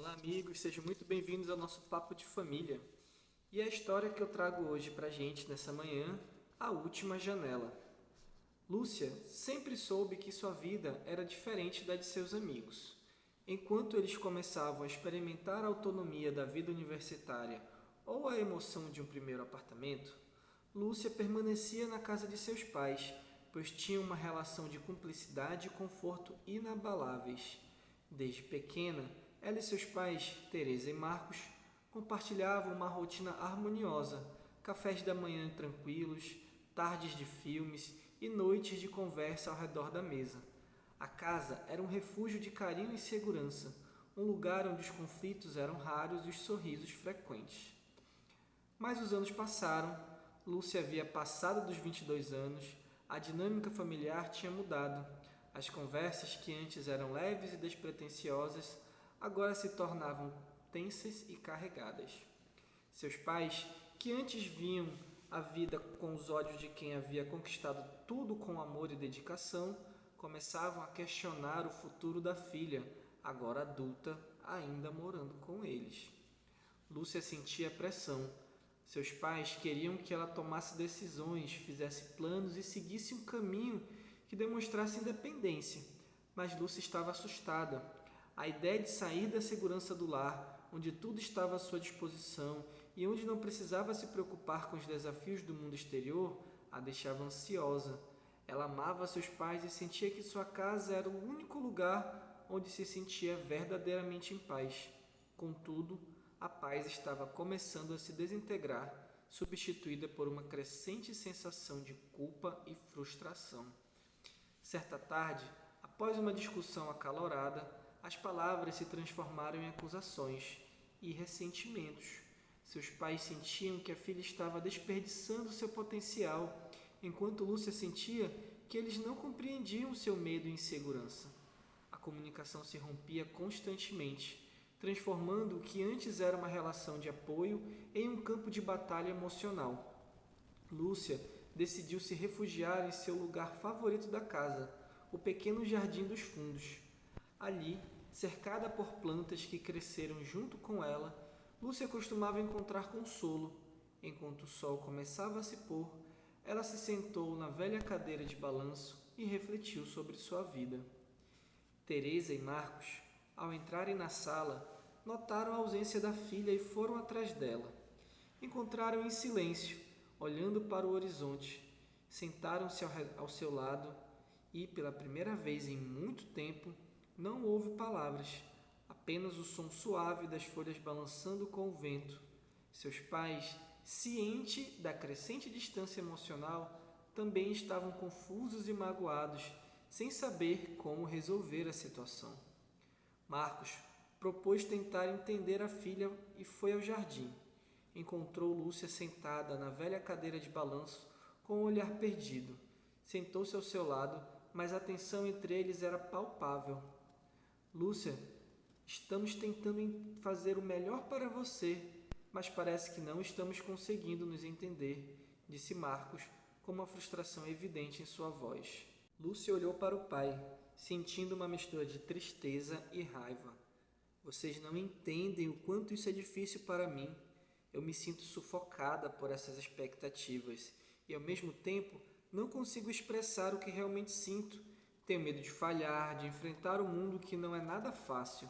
Olá, amigos, sejam muito bem-vindos ao nosso Papo de Família. E a história que eu trago hoje pra gente nessa manhã, A Última Janela. Lúcia sempre soube que sua vida era diferente da de seus amigos. Enquanto eles começavam a experimentar a autonomia da vida universitária ou a emoção de um primeiro apartamento, Lúcia permanecia na casa de seus pais, pois tinha uma relação de cumplicidade e conforto inabaláveis. Desde pequena, ela e seus pais, Teresa e Marcos, compartilhavam uma rotina harmoniosa, cafés da manhã tranquilos, tardes de filmes e noites de conversa ao redor da mesa. A casa era um refúgio de carinho e segurança, um lugar onde os conflitos eram raros e os sorrisos frequentes. Mas os anos passaram, Lúcia havia passado dos 22 anos, a dinâmica familiar tinha mudado. As conversas que antes eram leves e despretensiosas, agora se tornavam tensas e carregadas. Seus pais, que antes viam a vida com os olhos de quem havia conquistado tudo com amor e dedicação, começavam a questionar o futuro da filha, agora adulta, ainda morando com eles. Lúcia sentia pressão. Seus pais queriam que ela tomasse decisões, fizesse planos e seguisse um caminho que demonstrasse independência. Mas Lúcia estava assustada. A ideia de sair da segurança do lar, onde tudo estava à sua disposição e onde não precisava se preocupar com os desafios do mundo exterior, a deixava ansiosa. Ela amava seus pais e sentia que sua casa era o único lugar onde se sentia verdadeiramente em paz. Contudo, a paz estava começando a se desintegrar, substituída por uma crescente sensação de culpa e frustração. Certa tarde, após uma discussão acalorada, as palavras se transformaram em acusações e ressentimentos. Seus pais sentiam que a filha estava desperdiçando seu potencial, enquanto Lúcia sentia que eles não compreendiam seu medo e insegurança. A comunicação se rompia constantemente, transformando o que antes era uma relação de apoio em um campo de batalha emocional. Lúcia decidiu se refugiar em seu lugar favorito da casa, o pequeno jardim dos fundos. Ali, cercada por plantas que cresceram junto com ela, Lúcia costumava encontrar consolo. Enquanto o sol começava a se pôr, ela se sentou na velha cadeira de balanço e refletiu sobre sua vida. Teresa e Marcos, ao entrarem na sala, notaram a ausência da filha e foram atrás dela. Encontraram em silêncio, olhando para o horizonte. Sentaram-se ao seu lado e, pela primeira vez em muito tempo, não houve palavras, apenas o som suave das folhas balançando com o vento. Seus pais, cientes da crescente distância emocional, também estavam confusos e magoados, sem saber como resolver a situação. Marcos propôs tentar entender a filha e foi ao jardim. Encontrou Lúcia sentada na velha cadeira de balanço, com o olhar perdido. Sentou-se ao seu lado, mas a tensão entre eles era palpável. Lúcia, estamos tentando fazer o melhor para você, mas parece que não estamos conseguindo nos entender, disse Marcos, com uma frustração evidente em sua voz. Lúcia olhou para o pai, sentindo uma mistura de tristeza e raiva. Vocês não entendem o quanto isso é difícil para mim. Eu me sinto sufocada por essas expectativas e, ao mesmo tempo, não consigo expressar o que realmente sinto. Tenho medo de falhar, de enfrentar o mundo que não é nada fácil.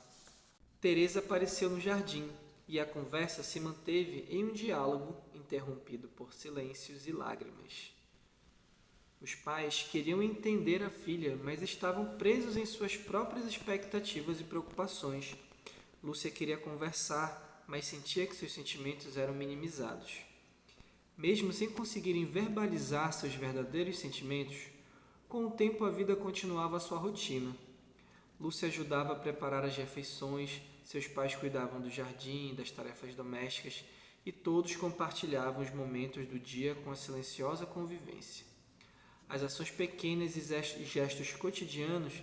Teresa apareceu no jardim e a conversa se manteve em um diálogo interrompido por silêncios e lágrimas. Os pais queriam entender a filha, mas estavam presos em suas próprias expectativas e preocupações. Lúcia queria conversar, mas sentia que seus sentimentos eram minimizados. Mesmo sem conseguirem verbalizar seus verdadeiros sentimentos, com o tempo a vida continuava a sua rotina. Lúcia ajudava a preparar as refeições, seus pais cuidavam do jardim, das tarefas domésticas e todos compartilhavam os momentos do dia com a silenciosa convivência. As ações pequenas e gestos cotidianos,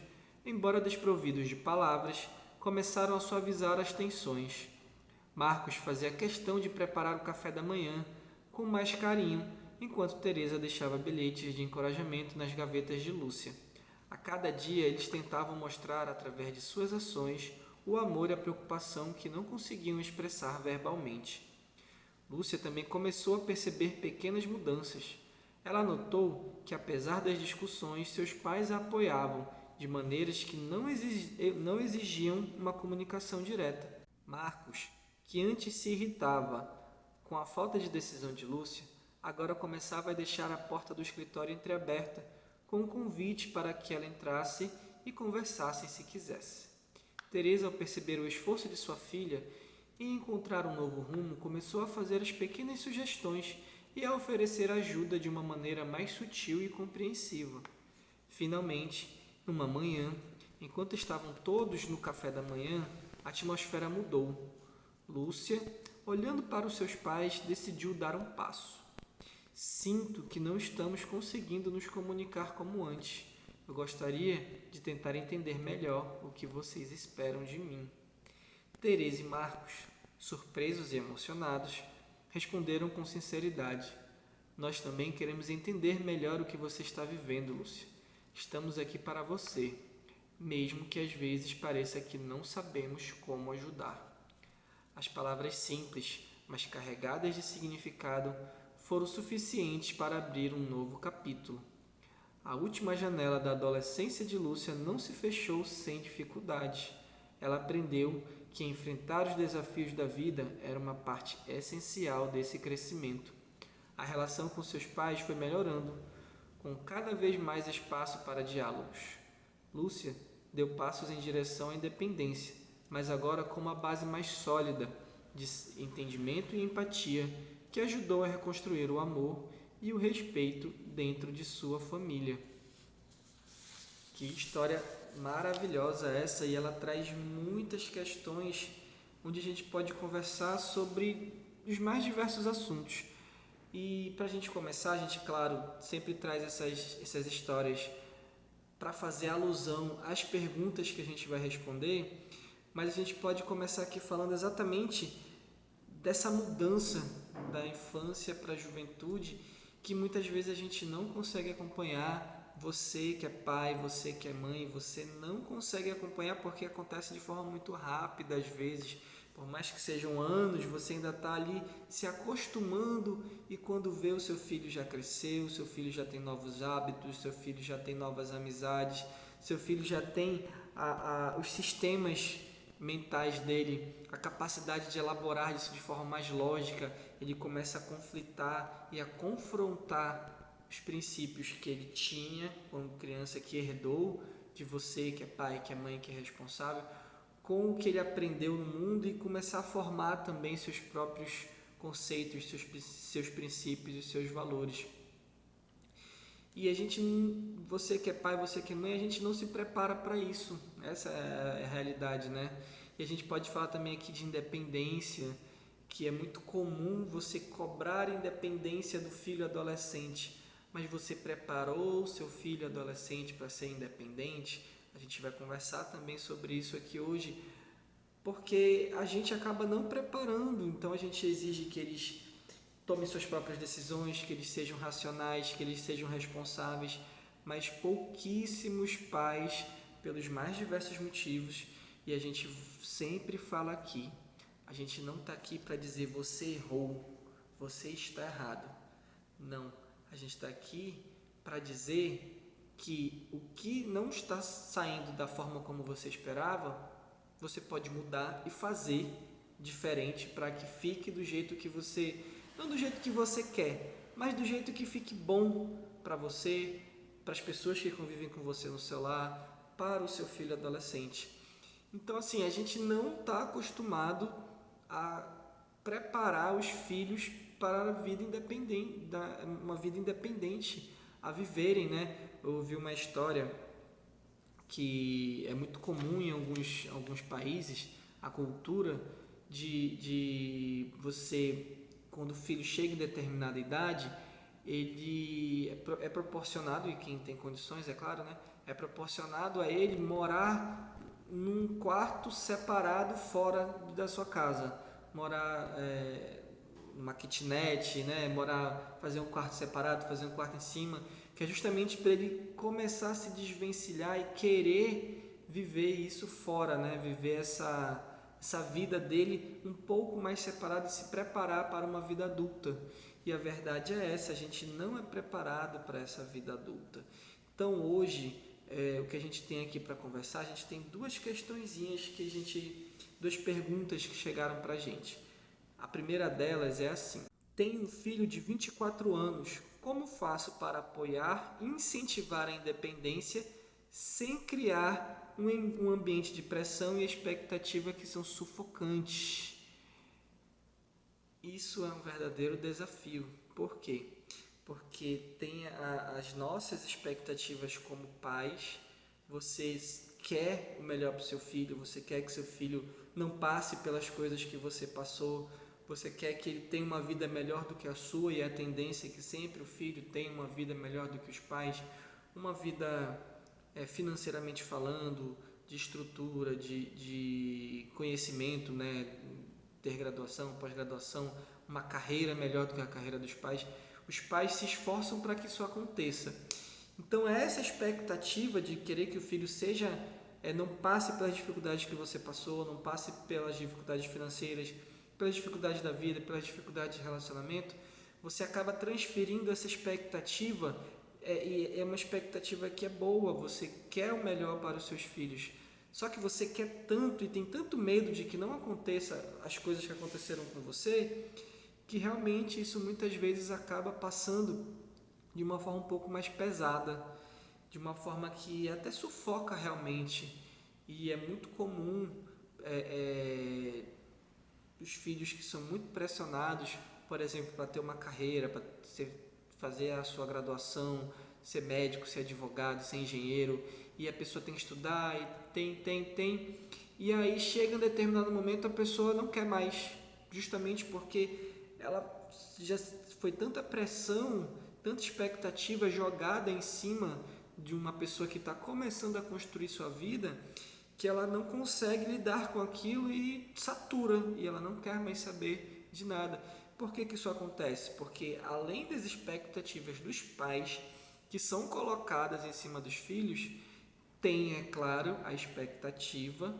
embora desprovidos de palavras, começaram a suavizar as tensões. Marcos fazia questão de preparar o café da manhã com mais carinho, enquanto Teresa deixava bilhetes de encorajamento nas gavetas de Lúcia. A cada dia eles tentavam mostrar, através de suas ações, o amor e a preocupação que não conseguiam expressar verbalmente. Lúcia também começou a perceber pequenas mudanças. Ela notou que, apesar das discussões, seus pais a apoiavam de maneiras que não exigiam uma comunicação direta. Marcos, que antes se irritava com a falta de decisão de Lúcia, agora começava a deixar a porta do escritório entreaberta, com um convite para que ela entrasse e conversassem se quisesse. Teresa, ao perceber o esforço de sua filha em encontrar um novo rumo, começou a fazer as pequenas sugestões e a oferecer ajuda de uma maneira mais sutil e compreensiva. Finalmente, numa manhã, enquanto estavam todos no café da manhã, a atmosfera mudou. Lúcia, olhando para os seus pais, decidiu dar um passo. Sinto que não estamos conseguindo nos comunicar como antes. Eu gostaria de tentar entender melhor o que vocês esperam de mim. Teresa e Marcos, surpresos e emocionados, responderam com sinceridade. Nós também queremos entender melhor o que você está vivendo, Lúcia. Estamos aqui para você, mesmo que às vezes pareça que não sabemos como ajudar. As palavras simples, mas carregadas de significado, foram suficientes para abrir um novo capítulo. A última janela da adolescência de Lúcia não se fechou sem dificuldades. Ela aprendeu que enfrentar os desafios da vida era uma parte essencial desse crescimento. A relação com seus pais foi melhorando, com cada vez mais espaço para diálogos. Lúcia deu passos em direção à independência, mas agora com uma base mais sólida de entendimento e empatia que ajudou a reconstruir o amor e o respeito dentro de sua família. Que história maravilhosa essa, e ela traz muitas questões onde a gente pode conversar sobre os mais diversos assuntos. E para a gente começar, a gente, claro, sempre traz essas histórias para fazer alusão às perguntas que a gente vai responder, mas a gente pode começar aqui falando exatamente dessa mudança da infância para a juventude, que muitas vezes a gente não consegue acompanhar. Você que é pai, você que é mãe, você não consegue acompanhar porque acontece de forma muito rápida às vezes. Por mais que sejam anos, você ainda está ali se acostumando, e quando vê, o seu filho já cresceu, o seu filho já tem novos hábitos, seu filho já tem novas amizades, seu filho já tem os sistemas mentais dele, a capacidade de elaborar isso de forma mais lógica. Ele começa a conflitar e a confrontar os princípios que ele tinha quando criança, que herdou de você, que é pai, que é mãe, que é responsável, com o que ele aprendeu no mundo, e começar a formar também seus próprios conceitos, seus princípios e seus valores. E a gente, você que é pai, você que é mãe, a gente não se prepara para isso. Essa é a realidade, né? E a gente pode falar também aqui de independência, que é muito comum você cobrar a independência do filho adolescente, mas você preparou o seu filho adolescente para ser independente? A gente vai conversar também sobre isso aqui hoje, porque a gente acaba não preparando. Então a gente exige que eles tomem suas próprias decisões, que eles sejam racionais, que eles sejam responsáveis, mas pouquíssimos pais, pelos mais diversos motivos, e a gente sempre fala aqui, a gente não está aqui para dizer você errou, você está errado. Não, a gente está aqui para dizer que o que não está saindo da forma como você esperava, você pode mudar e fazer diferente para que fique do jeito que você, não do jeito que você quer, mas do jeito que fique bom para você, para as pessoas que convivem com você no seu lar, para o seu filho adolescente. Então, assim, a gente não está acostumado a preparar os filhos para a vida independente, uma vida independente, a viverem, né? Eu ouvi uma história que é muito comum em alguns países, a cultura de você, quando o filho chega em determinada idade, ele é proporcionado, e quem tem condições, é claro, né? É proporcionado a ele morar num quarto separado fora da sua casa, morar numa kitnet, né? Fazer um quarto separado, fazer um quarto em cima, que é justamente para ele começar a se desvencilhar e querer viver isso fora, né? Viver essa vida dele um pouco mais separada e se preparar para uma vida adulta. E a verdade é essa, a gente não é preparado para essa vida adulta. Então hoje, o que a gente tem aqui para conversar, a gente tem duas questõezinhas duas perguntas que chegaram para a gente. A primeira delas é assim: tenho um filho de 24 anos, como faço para apoiar e incentivar a independência sem criar um ambiente de pressão e expectativa que são sufocantes? Isso é um verdadeiro desafio. Por quê? Porque tem as nossas expectativas como pais. Você quer o melhor para o seu filho, você quer que seu filho não passe pelas coisas que você passou, você quer que ele tenha uma vida melhor do que a sua, e a tendência é que sempre o filho tenha uma vida melhor do que os pais, uma vida financeiramente falando, de estrutura, de conhecimento, né? Ter graduação, pós-graduação, uma carreira melhor do que a carreira dos pais. Os pais se esforçam para que isso aconteça. Então, essa expectativa de querer que o filho não passe pelas dificuldades que você passou, não passe pelas dificuldades financeiras, pelas dificuldades da vida, pelas dificuldades de relacionamento, você acaba transferindo essa expectativa, e é uma expectativa que é boa, você quer o melhor para os seus filhos. Só que você quer tanto e tem tanto medo de que não aconteça as coisas que aconteceram com você, que realmente isso muitas vezes acaba passando de uma forma um pouco mais pesada, de uma forma que até sufoca realmente. E é muito comum os filhos que são muito pressionados, por exemplo, para ter uma carreira, para fazer a sua graduação, ser médico, ser advogado, ser engenheiro, e a pessoa tem que estudar, e tem, e aí chega um determinado momento a pessoa não quer mais, justamente porque ela já foi tanta pressão, tanta expectativa jogada em cima de uma pessoa que está começando a construir sua vida, que ela não consegue lidar com aquilo e satura, e ela não quer mais saber de nada. Por que isso acontece? Porque além das expectativas dos pais que são colocadas em cima dos filhos, tem, é claro, a expectativa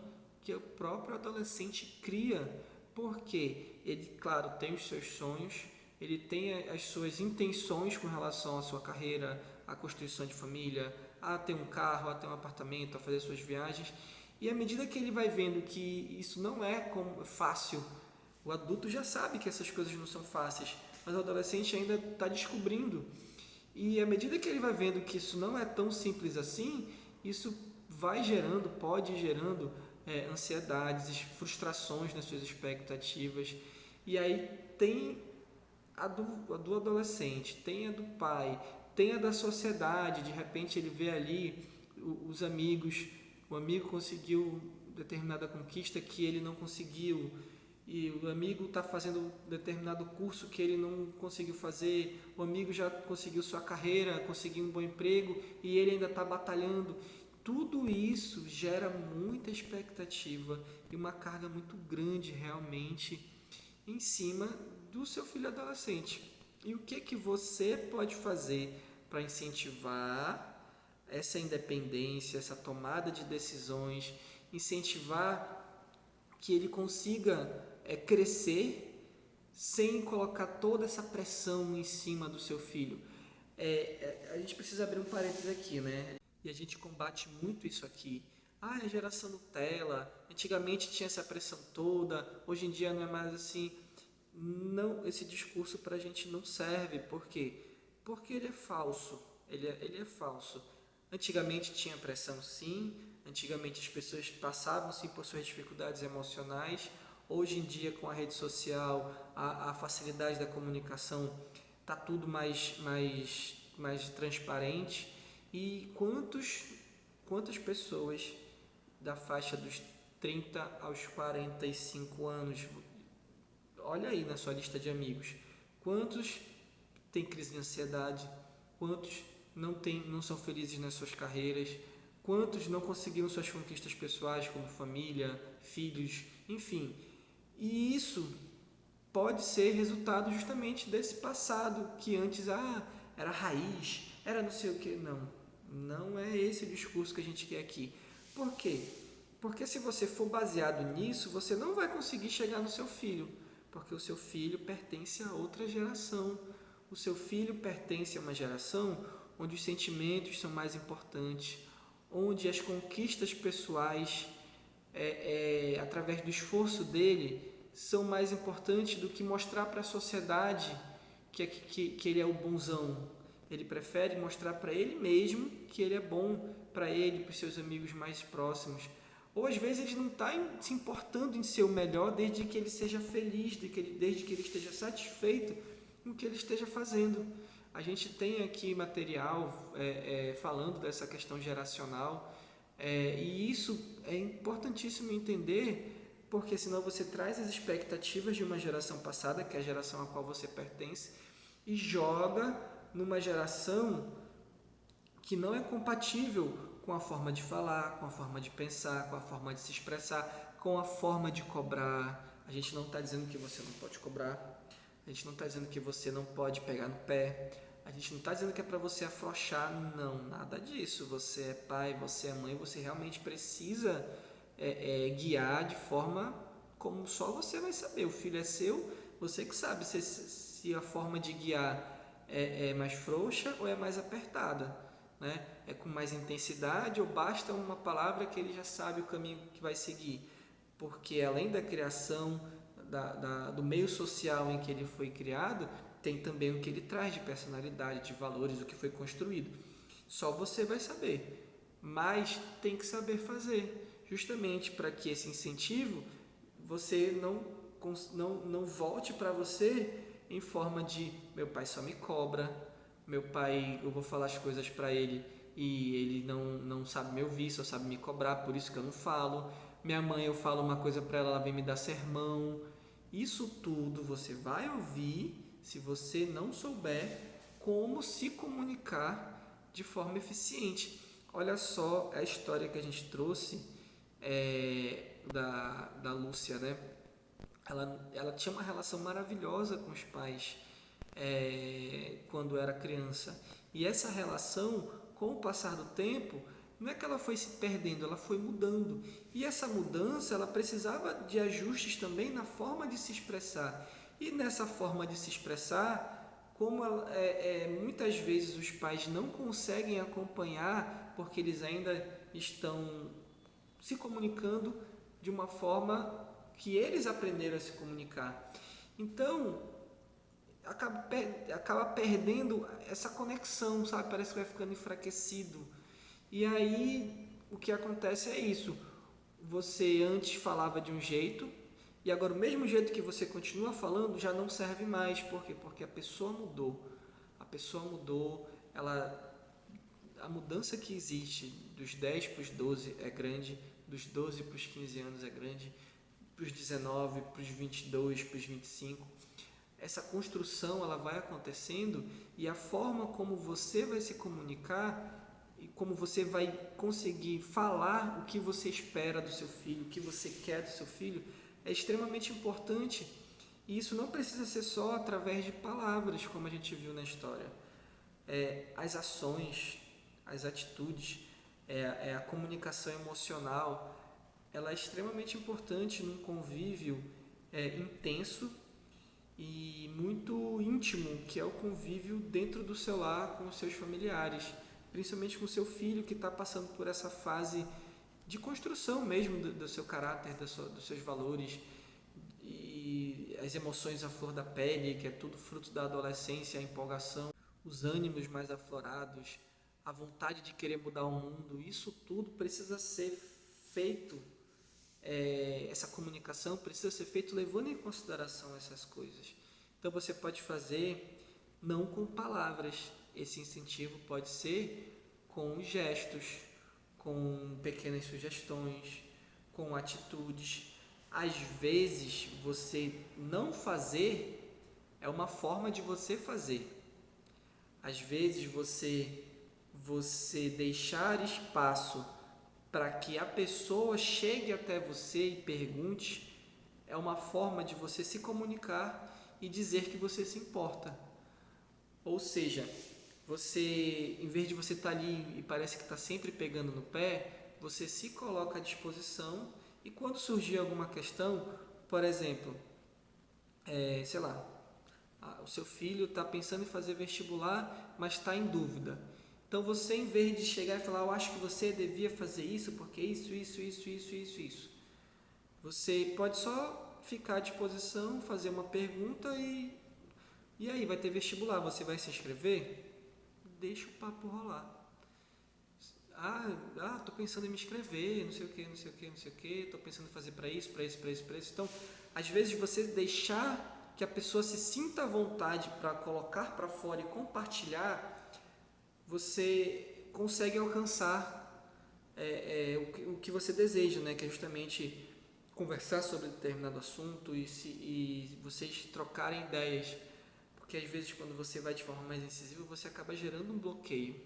que o próprio adolescente cria, porque ele, claro, tem os seus sonhos, ele tem as suas intenções com relação à sua carreira, à constituição de família, a ter um carro, a ter um apartamento, a fazer suas viagens, e à medida que ele vai vendo que isso não é fácil, o adulto já sabe que essas coisas não são fáceis, mas o adolescente ainda está descobrindo. E à medida que ele vai vendo que isso não é tão simples assim, isso pode ir gerando ansiedades, frustrações nas suas expectativas. E aí tem a do adolescente, tem a do pai, tem a da sociedade. De repente ele vê ali os amigos, o amigo conseguiu determinada conquista que ele não conseguiu, e o amigo está fazendo determinado curso que ele não conseguiu fazer, o amigo já conseguiu sua carreira, conseguiu um bom emprego e ele ainda está batalhando. Tudo isso gera muita expectativa e uma carga muito grande realmente em cima do seu filho adolescente. E o que você pode fazer para incentivar essa independência, essa tomada de decisões, incentivar que ele consiga crescer sem colocar toda essa pressão em cima do seu filho? A gente precisa abrir um parênteses aqui, né? E a gente combate muito isso aqui. A geração Nutella, antigamente tinha essa pressão toda, hoje em dia não é mais assim. Não, esse discurso para a gente não serve. Por quê? Porque ele é falso. Ele é falso. Antigamente tinha pressão, sim. Antigamente as pessoas passavam, sim, por suas dificuldades emocionais. Hoje em dia, com a rede social, a facilidade da comunicação, está tudo mais transparente. E quantas pessoas da faixa dos 30 aos 45 anos, olha aí na sua lista de amigos, quantos têm crise de ansiedade, quantos não são felizes nas suas carreiras, quantos não conseguiram suas conquistas pessoais, como família, filhos, enfim. E isso pode ser resultado justamente desse passado, que antes era raiz, era não sei o que. Não é esse o discurso que a gente quer aqui. Por quê? Porque se você for baseado nisso, você não vai conseguir chegar no seu filho, porque o seu filho pertence a outra geração. O seu filho pertence a uma geração onde os sentimentos são mais importantes, onde as conquistas pessoais, através do esforço dele, são mais importantes do que mostrar para a sociedade que ele é o bonzão. Ele prefere mostrar para ele mesmo que ele é bom, para ele, para os seus amigos mais próximos. Ou às vezes ele não está se importando em ser o melhor desde que ele seja feliz, desde que ele esteja satisfeito com o que ele esteja fazendo. A gente tem aqui material falando dessa questão geracional, e isso é importantíssimo entender, porque senão você traz as expectativas de uma geração passada, que é a geração a qual você pertence, e joga numa geração que não é compatível com a forma de falar, com a forma de pensar, com a forma de se expressar, com a forma de cobrar. A gente não está dizendo que você não pode cobrar, a gente não está dizendo que você não pode pegar no pé, a gente não está dizendo que é para você afrouxar, não, nada disso. Você é pai, você é mãe, você realmente precisa guiar de forma como só você vai saber. O filho é seu, você que sabe se a forma de guiar é mais frouxa ou é mais apertada, né? É com mais intensidade ou basta uma palavra que ele já sabe o caminho que vai seguir. Porque além da criação, do meio social em que ele foi criado, tem também o que ele traz de personalidade, de valores, o que foi construído. Só você vai saber, mas tem que saber fazer, justamente para que esse incentivo você não volte para você em forma de: meu pai só me cobra, meu pai, eu vou falar as coisas para ele e ele não sabe me ouvir, só sabe me cobrar, por isso que eu não falo. Minha mãe, eu falo uma coisa para ela, ela vem me dar sermão. Isso tudo você vai ouvir se você não souber como se comunicar de forma eficiente. Olha só a história que a gente trouxe da Lúcia, né? Ela tinha uma relação maravilhosa com os pais quando era criança. E essa relação, com o passar do tempo, não é que ela foi se perdendo, ela foi mudando. E essa mudança, ela precisava de ajustes também na forma de se expressar. E nessa forma de se expressar, como muitas vezes os pais não conseguem acompanhar, porque eles ainda estão se comunicando de uma forma que eles aprenderam a se comunicar. Então, acaba perdendo essa conexão, sabe? Parece que vai ficando enfraquecido. E aí, o que acontece é isso. Você antes falava de um jeito, e agora o mesmo jeito que você continua falando já não serve mais. Por quê? Porque a pessoa mudou. A pessoa mudou, a mudança que existe dos 10 para os 12 é grande, dos 12 para os 15 anos é grande, para os 19, para os 22, para os 25. Essa construção ela vai acontecendo, e a forma como você vai se comunicar e como você vai conseguir falar o que você espera do seu filho, o que você quer do seu filho, é extremamente importante. E isso não precisa ser só através de palavras, como a gente viu na história. As ações, as atitudes, a comunicação emocional, ela é extremamente importante num convívio intenso e muito íntimo, que é o convívio dentro do seu lar com os seus familiares, principalmente com o seu filho que está passando por essa fase de construção mesmo do seu caráter, dos seus valores, e as emoções à flor da pele, que é tudo fruto da adolescência, a empolgação, os ânimos mais aflorados, a vontade de querer mudar o mundo. Isso tudo precisa ser feito, essa comunicação precisa ser feita levando em consideração essas coisas. Então você pode fazer não com palavras, esse incentivo pode ser com gestos, com pequenas sugestões, com atitudes. Às vezes você não fazer é uma forma de você fazer. Às vezes você deixar espaço para que a pessoa chegue até você e pergunte é uma forma de você se comunicar e dizer que você se importa. Ou seja, você, em vez de você estar ali e parece que está sempre pegando no pé, você se coloca à disposição e quando surgir alguma questão, por exemplo, sei lá, o seu filho está pensando em fazer vestibular, mas está em dúvida. Então você, em vez de chegar e falar, eu acho que você devia fazer isso, porque isso, você pode só ficar à disposição, fazer uma pergunta e aí, vai ter vestibular, você vai se inscrever? Deixa o papo rolar. Tô pensando em me inscrever, não sei o que, tô pensando em fazer para isso. Então, às vezes você deixar que a pessoa se sinta à vontade para colocar para fora e compartilhar, você consegue alcançar o que você deseja, né? Que é justamente conversar sobre determinado assunto e vocês trocarem ideias. Porque às vezes quando você vai de forma mais incisiva, você acaba gerando um bloqueio.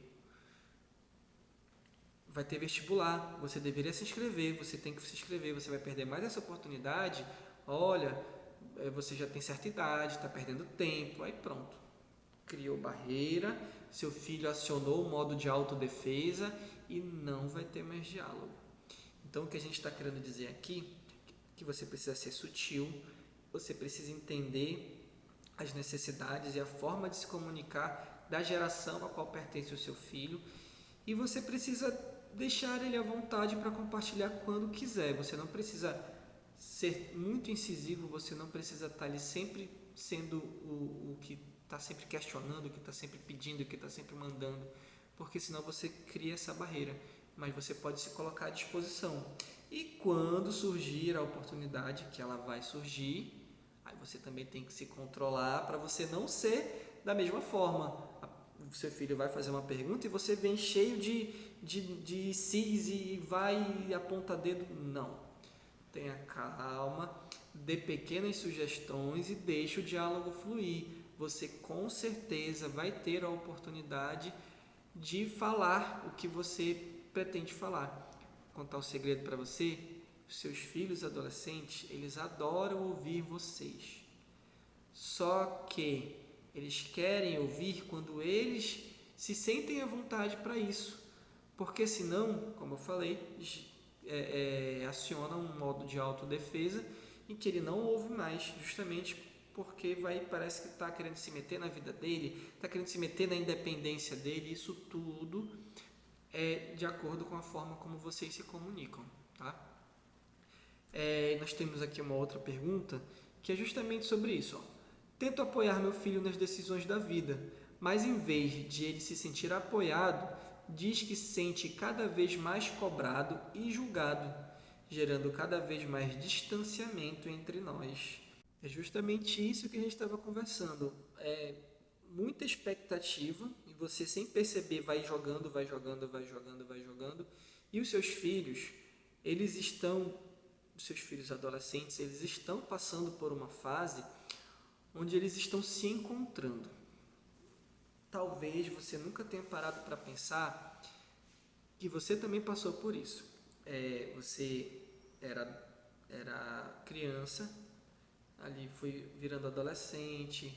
Vai ter vestibular, você deveria se inscrever, você tem que se inscrever, você vai perder mais essa oportunidade. Olha, você já tem certa idade, está perdendo tempo, aí pronto. Criou barreira, seu filho acionou o modo de autodefesa e não vai ter mais diálogo. Então o que a gente está querendo dizer aqui é que você precisa ser sutil, você precisa entender as necessidades e a forma de se comunicar da geração a qual pertence o seu filho e você precisa deixar ele à vontade para compartilhar quando quiser. Você não precisa ser muito incisivo, você não precisa estar ali sempre sendo o que está sempre questionando, o que está sempre pedindo, o que está sempre mandando, porque senão você cria essa barreira. Mas você pode se colocar à disposição. E quando surgir a oportunidade, que ela vai surgir, aí você também tem que se controlar para você não ser da mesma forma. O seu filho vai fazer uma pergunta e você vem cheio de cis e vai apontar dedo. Não. Tenha calma, dê pequenas sugestões e deixe o diálogo fluir. Você com certeza vai ter a oportunidade de falar o que você pretende falar. Vou contar um segredo para você. Os seus filhos adolescentes, eles adoram ouvir vocês. Só que eles querem ouvir quando eles se sentem à vontade para isso. Porque senão, como eu falei, aciona um modo de autodefesa em que ele não ouve mais, justamente porque parece que está querendo se meter na vida dele, está querendo se meter na independência dele. Isso tudo é de acordo com a forma como vocês se comunicam, tá? Nós temos aqui uma outra pergunta que é justamente sobre isso. Tento apoiar meu filho nas decisões da vida, mas em vez de ele se sentir apoiado, diz que se sente cada vez mais cobrado e julgado, gerando cada vez mais distanciamento entre nós. É justamente isso que a gente estava conversando. Muita expectativa e você sem perceber vai jogando. E os seus filhos, os seus filhos adolescentes, eles estão passando por uma fase onde eles estão se encontrando. Talvez você nunca tenha parado para pensar que você também passou por isso. Você era criança, ali foi virando adolescente,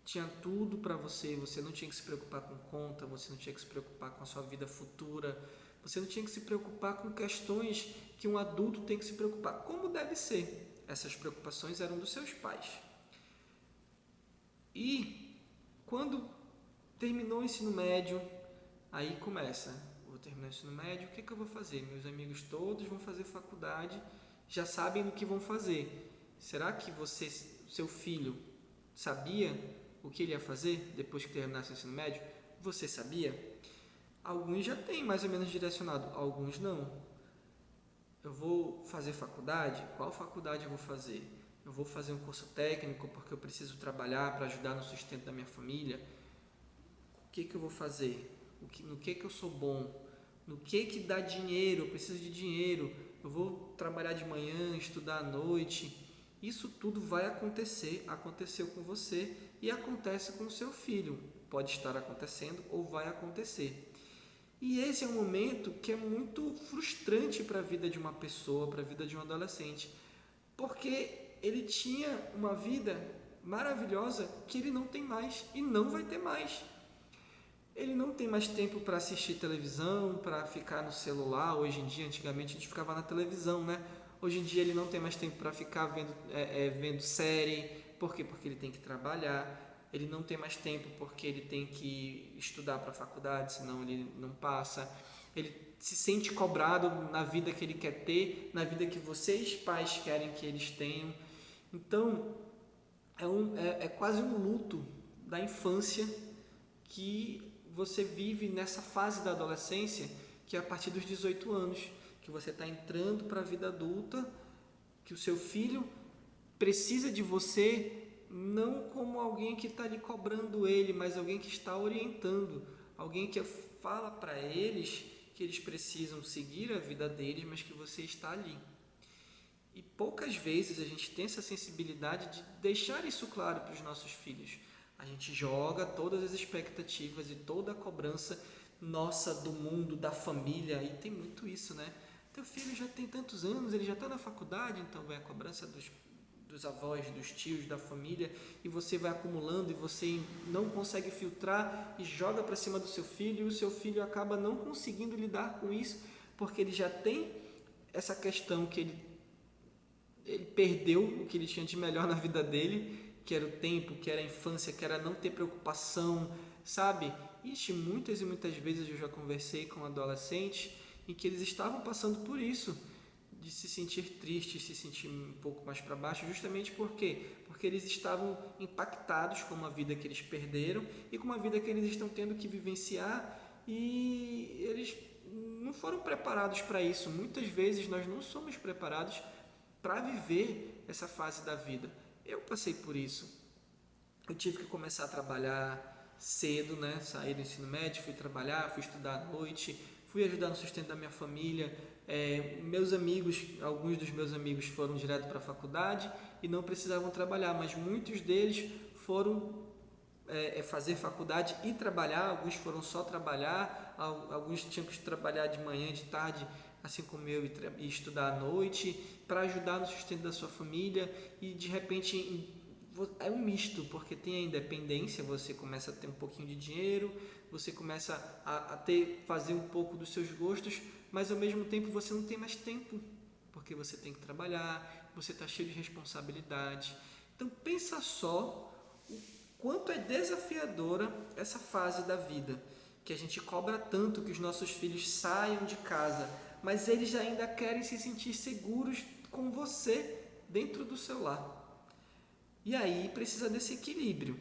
tinha tudo para você não tinha que se preocupar com conta, você não tinha que se preocupar com a sua vida futura, você não tinha que se preocupar com questões que um adulto tem que se preocupar, como deve ser. Essas preocupações eram dos seus pais. E quando terminou o ensino médio, aí começa, vou terminar o ensino médio, o que eu vou fazer? Meus amigos todos vão fazer faculdade, já sabem do que vão fazer. Será que seu filho, sabia o que ele ia fazer depois que terminasse o ensino médio? Você sabia? Alguns já têm mais ou menos direcionado, alguns não. Eu vou fazer faculdade? Qual faculdade eu vou fazer? Eu vou fazer um curso técnico porque eu preciso trabalhar para ajudar no sustento da minha família? O que eu vou fazer? No que eu sou bom? No que dá dinheiro? Eu preciso de dinheiro. Eu vou trabalhar de manhã, estudar à noite. Isso tudo vai acontecer, aconteceu com você e acontece com o seu filho. Pode estar acontecendo ou vai acontecer. E esse é um momento que é muito frustrante para a vida de uma pessoa, para a vida de um adolescente, porque ele tinha uma vida maravilhosa que ele não tem mais e não vai ter mais. ele não tem mais tempo para assistir televisão, para ficar no celular. Hoje em dia, antigamente a gente ficava na televisão, né? Hoje em dia ele não tem mais tempo para ficar vendo série. Por quê? Porque ele tem que trabalhar. Ele não tem mais tempo porque ele tem que estudar para a faculdade, senão ele não passa. Ele se sente cobrado na vida que ele quer ter, na vida que vocês, pais, querem que eles tenham. Então, é quase um luto da infância que você vive nessa fase da adolescência, que é a partir dos 18 anos, que você está entrando para a vida adulta, que o seu filho precisa de você não como alguém que está ali cobrando ele, mas alguém que está orientando, alguém que fala para eles que eles precisam seguir a vida deles, mas que você está ali. E poucas vezes a gente tem essa sensibilidade de deixar isso claro para os nossos filhos. A gente joga todas as expectativas e toda a cobrança nossa do mundo, da família, e tem muito isso, né? Teu filho já tem tantos anos, ele já está na faculdade, então vem a cobrança dos avós, dos tios, da família, e você vai acumulando e você não consegue filtrar e joga para cima do seu filho, e o seu filho acaba não conseguindo lidar com isso, porque ele já tem essa questão que ele perdeu o que ele tinha de melhor na vida dele, que era o tempo, que era a infância, que era não ter preocupação, sabe? Ixi, muitas e muitas vezes eu já conversei com adolescentes em que eles estavam passando por isso, de se sentir tristes, se sentir um pouco mais para baixo, justamente por quê? Porque eles estavam impactados com uma vida que eles perderam e com uma vida que eles estão tendo que vivenciar, e eles não foram preparados para isso. Muitas vezes nós não somos preparados para viver essa fase da vida. Eu passei por isso. Eu tive que começar a trabalhar cedo, né? Saí do ensino médio, fui trabalhar, fui estudar à noite, fui ajudar no sustento da minha família. Meus amigos, alguns dos meus amigos foram direto para a faculdade e não precisavam trabalhar, mas muitos deles foram fazer faculdade e trabalhar. Alguns foram só trabalhar, alguns tinham que trabalhar de manhã, de tarde, assim como eu, e estudar à noite, para ajudar no sustento da sua família. E de repente é um misto, porque tem a independência, você começa a ter um pouquinho de dinheiro, você começa fazer um pouco dos seus gostos, mas ao mesmo tempo você não tem mais tempo, porque você tem que trabalhar, você está cheio de responsabilidade. Então pensa só o quanto é desafiadora essa fase da vida, que a gente cobra tanto que os nossos filhos saiam de casa, mas eles ainda querem se sentir seguros com você dentro do seu lar. E aí precisa desse equilíbrio,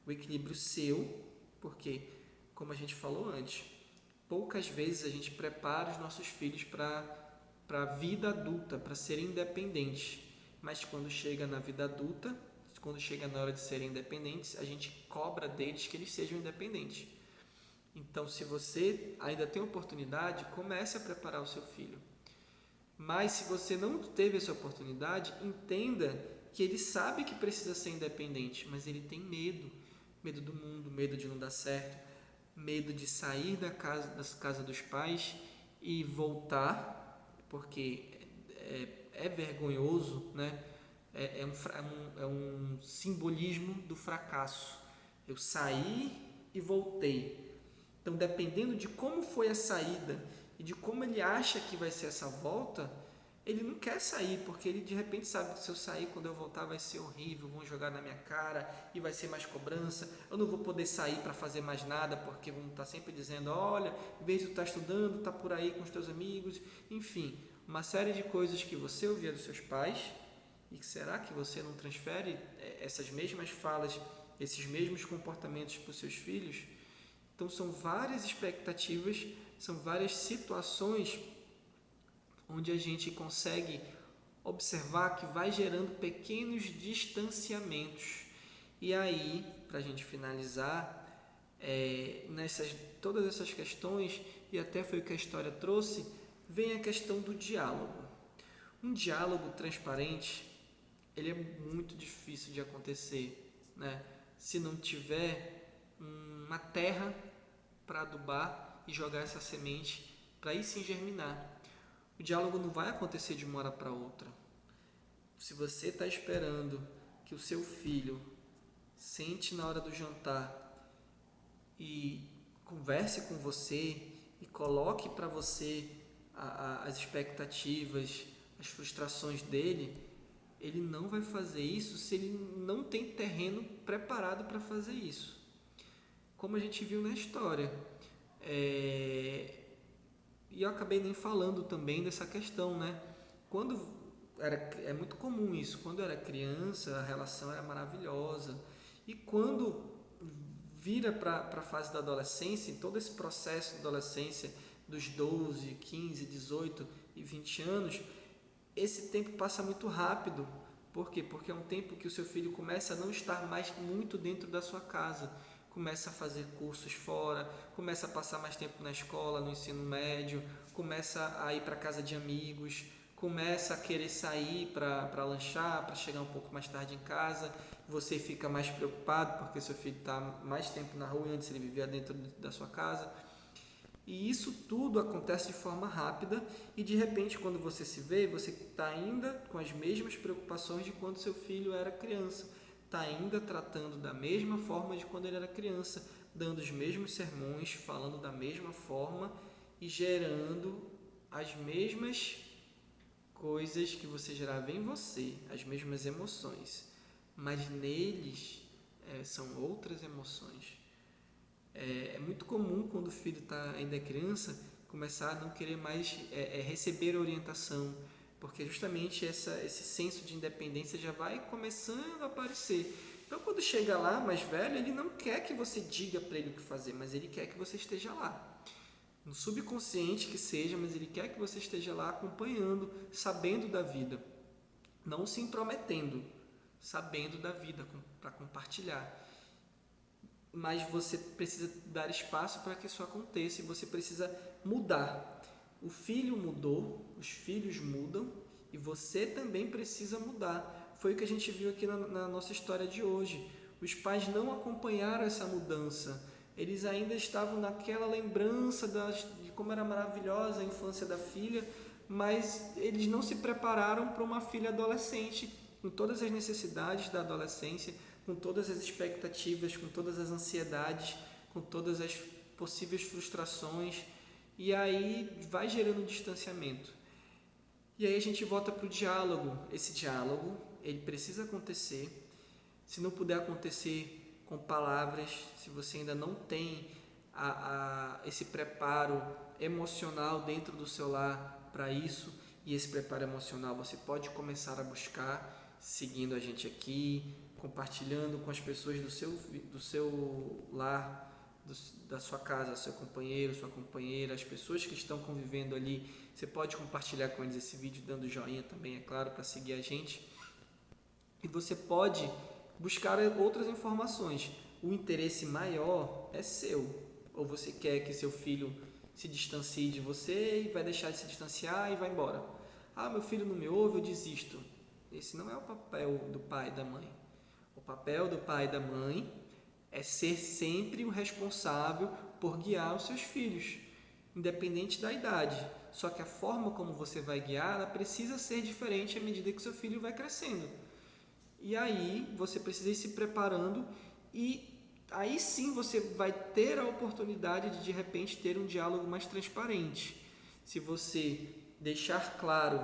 o equilíbrio seu, porque, como a gente falou antes, poucas vezes a gente prepara os nossos filhos para a vida adulta, para serem independentes, mas quando chega na vida adulta, quando chega na hora de serem independentes, a gente cobra deles que eles sejam independentes. Então, se você ainda tem oportunidade, comece a preparar o seu filho. Mas se você não teve essa oportunidade, entenda que ele sabe que precisa ser independente, mas ele tem medo do mundo, medo de não dar certo, medo de sair da casa dos pais e voltar, porque é vergonhoso, né? É um simbolismo do fracasso. Eu saí e voltei. Então, dependendo de como foi a saída e de como ele acha que vai ser essa volta, ele não quer sair, porque ele de repente sabe que se eu sair, quando eu voltar vai ser horrível, vão jogar na minha cara e vai ser mais cobrança, eu não vou poder sair para fazer mais nada, porque vão estar sempre dizendo, olha, em vez de tu estar estudando, está por aí com os teus amigos, enfim, uma série de coisas que você ouvia dos seus pais. E será que você não transfere essas mesmas falas, esses mesmos comportamentos para os seus filhos? Então são várias expectativas, são várias situações onde a gente consegue observar que vai gerando pequenos distanciamentos. E aí, para a gente finalizar, todas essas questões, e até foi o que a história trouxe, vem a questão do diálogo. Um diálogo transparente, ele é muito difícil de acontecer, né? Se não tiver uma terra para adubar e jogar essa semente para aí sim germinar. O diálogo não vai acontecer de uma hora para outra. Se você está esperando que o seu filho sente na hora do jantar e converse com você e coloque para você as expectativas, as frustrações dele, ele não vai fazer isso se ele não tem terreno preparado para fazer isso. Como a gente viu na história. E eu acabei nem falando também dessa questão, né? É muito comum isso. Quando eu era criança, a relação era maravilhosa. E quando vira para a fase da adolescência, todo esse processo da adolescência, dos 12, 15, 18 e 20 anos, esse tempo passa muito rápido. Por quê? Porque é um tempo que o seu filho começa a não estar mais muito dentro da sua casa, começa a fazer cursos fora, começa a passar mais tempo na escola, no ensino médio, começa a ir para casa de amigos, começa a querer sair para lanchar, para chegar um pouco mais tarde em casa. Você fica mais preocupado porque seu filho está mais tempo na rua e antes ele vivia dentro da sua casa. E isso tudo acontece de forma rápida e de repente quando você se vê, você está ainda com as mesmas preocupações de quando seu filho era criança. Está ainda tratando da mesma forma de quando ele era criança, dando os mesmos sermões, falando da mesma forma e gerando as mesmas coisas que você gerava em você, as mesmas emoções. Mas neles são outras emoções. É muito comum quando o filho ainda é criança começar a não querer mais receber orientação, porque justamente esse senso de independência já vai começando a aparecer. Então quando chega lá mais velho, ele não quer que você diga para ele o que fazer, mas ele quer que você esteja lá. No subconsciente que seja, mas ele quer que você esteja lá acompanhando, sabendo da vida, não se intrometendo, sabendo da vida para compartilhar. Mas você precisa dar espaço para que isso aconteça e você precisa mudar. O filho mudou, os filhos mudam e você também precisa mudar. Foi o que a gente viu aqui na nossa história de hoje. Os pais não acompanharam essa mudança. Eles ainda estavam naquela lembrança de como era maravilhosa a infância da filha, mas eles não se prepararam para uma filha adolescente, com todas as necessidades da adolescência, com todas as expectativas, com todas as ansiedades, com todas as possíveis frustrações, e aí vai gerando um distanciamento. E aí a gente volta para o diálogo. Esse diálogo, ele precisa acontecer. Se não puder acontecer com palavras, se você ainda não tem esse preparo emocional dentro do seu lar para isso, e esse preparo emocional você pode começar a buscar seguindo a gente aqui, compartilhando com as pessoas do seu lar, da sua casa, seu companheiro, sua companheira, as pessoas que estão convivendo ali. Você pode compartilhar com eles esse vídeo, dando joinha também, é claro, para seguir a gente. E você pode buscar outras informações. O interesse maior é seu. Ou você quer que seu filho se distancie de você e vai deixar de se distanciar e vai embora. Ah, meu filho não me ouve, eu desisto. Esse não é o papel do pai e da mãe. O papel do pai e da mãe é ser sempre o responsável por guiar os seus filhos, independente da idade. Só que a forma como você vai guiar, ela precisa ser diferente à medida que o seu filho vai crescendo. E aí você precisa ir se preparando e aí sim você vai ter a oportunidade de repente ter um diálogo mais transparente. Se você deixar claro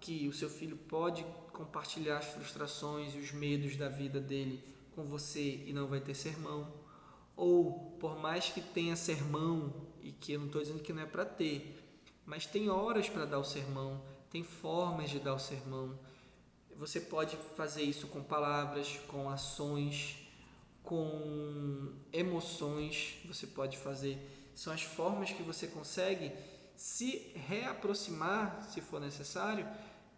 que o seu filho pode compartilhar as frustrações e os medos da vida dele com você e não vai ter sermão, ou por mais que tenha sermão, e que eu não estou dizendo que não é para ter, mas tem horas para dar o sermão, tem formas de dar o sermão. Você pode fazer isso com palavras, com ações, com emoções, você pode fazer. São as formas que você consegue se reaproximar, se for necessário,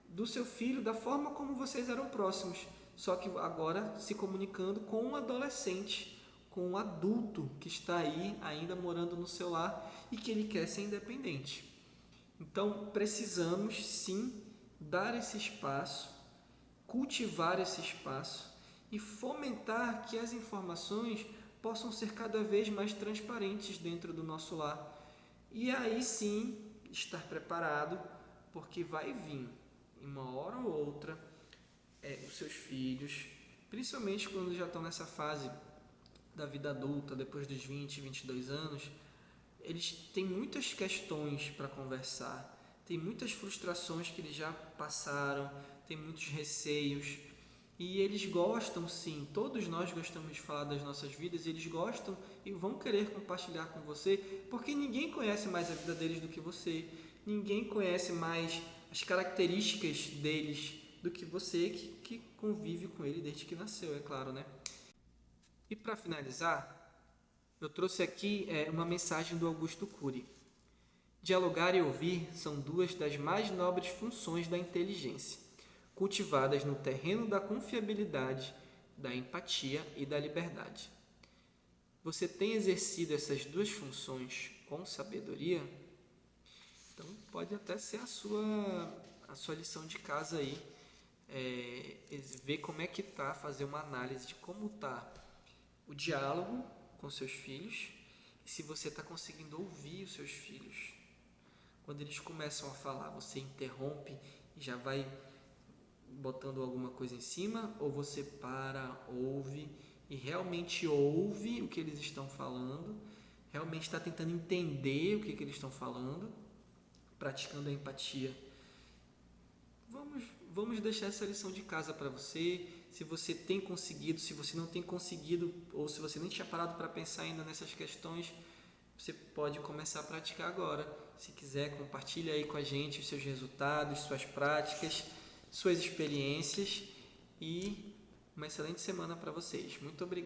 do seu filho da forma como vocês eram próximos, só que agora se comunicando com um adolescente, com um adulto que está aí ainda morando no seu lar e que ele quer ser independente. Então precisamos sim dar esse espaço, cultivar esse espaço e fomentar que as informações possam ser cada vez mais transparentes dentro do nosso lar. E aí sim estar preparado, porque vai vir, em uma hora ou outra, os seus filhos, principalmente quando já estão nessa fase da vida adulta, depois dos 20, 22 anos, eles têm muitas questões para conversar, tem muitas frustrações que eles já passaram, tem muitos receios. E eles gostam, sim, todos nós gostamos de falar das nossas vidas, e eles gostam e vão querer compartilhar com você, porque ninguém conhece mais a vida deles do que você, ninguém conhece mais as características deles do que você, que convive com ele desde que nasceu, é claro, né? E para finalizar, eu trouxe aqui uma mensagem do Augusto Cury. Dialogar e ouvir são duas das mais nobres funções da inteligência, cultivadas no terreno da confiabilidade, da empatia e da liberdade. Você tem exercido essas duas funções com sabedoria? Então pode até ser a sua lição de casa aí, ver como é que tá, fazer uma análise de como tá o diálogo com seus filhos e se você está conseguindo ouvir os seus filhos. Quando eles começam a falar, você interrompe e já vai botando alguma coisa em cima, ou você para, ouve e realmente ouve o que eles estão falando, realmente está tentando entender o que eles estão falando, praticando a empatia. Vamos deixar essa lição de casa para você. Se você tem conseguido, se você não tem conseguido, ou se você nem tinha parado para pensar ainda nessas questões, você pode começar a praticar agora. Se quiser, compartilha aí com a gente os seus resultados, suas práticas, suas experiências, e uma excelente semana para vocês. Muito obrigado.